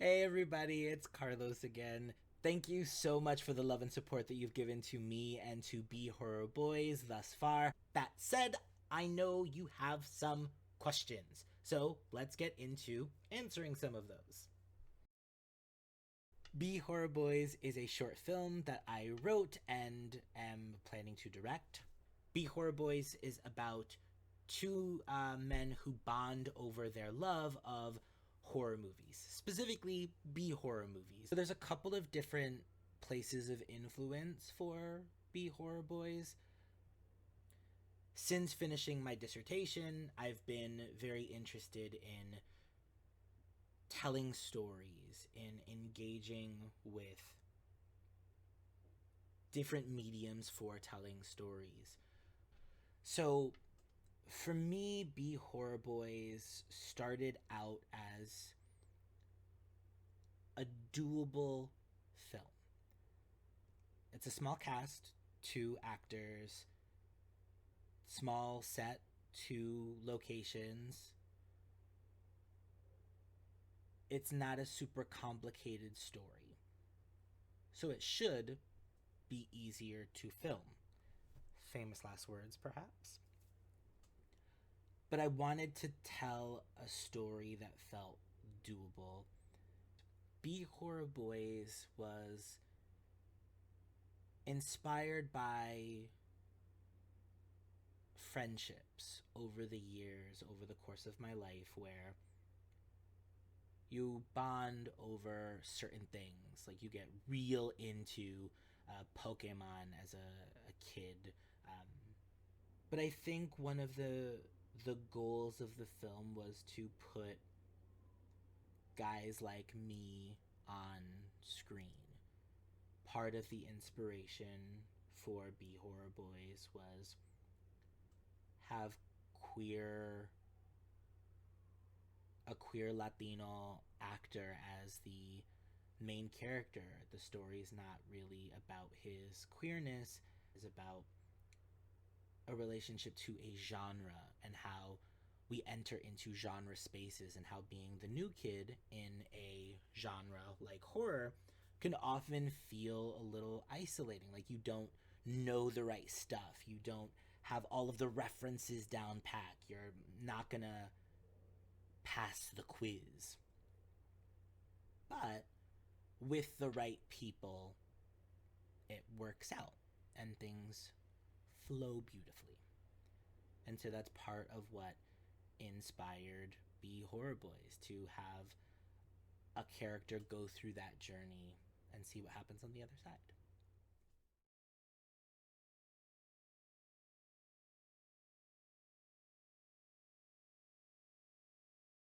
Hey everybody, it's Carlos again. Thank you so much for the love and support that you've given to me and to B Horror Boys thus far. That said, I know you have some questions, so let's get into answering some of those. B Horror Boys is a short film that I wrote and am planning to direct. B Horror Boys is about two men who bond over their love of horror movies, specifically B horror movies. So there's a couple of different places of influence for B Horror Boys. Since finishing my dissertation, I've been very interested in telling stories, in engaging with different mediums for telling stories. So for me, B Horror Boys started out as a doable film. It's a small cast, two actors, small set, two locations. It's not a super complicated story. So it should be easier to film. Famous last words, perhaps. But I wanted to tell a story that felt doable. B Horror Boys was inspired by friendships over the years, over the course of my life, where you bond over certain things. Like you get real into Pokemon as a kid. But I think one of the goals of the film was to put guys like me on screen. Part of the inspiration for B Horror Boys was have queer a queer Latino actor as the main character. The story is not really about his queerness, it's about a relationship to a genre and how we enter into genre spaces, and how being the new kid in a genre like horror can often feel a little isolating. Like you don't know the right stuff, you don't have all of the references down pat, you're not gonna pass the quiz. But with the right people, it works out and things flow beautifully. And so that's part of what inspired B Horror Boys, to have a character go through that journey and see what happens on the other side.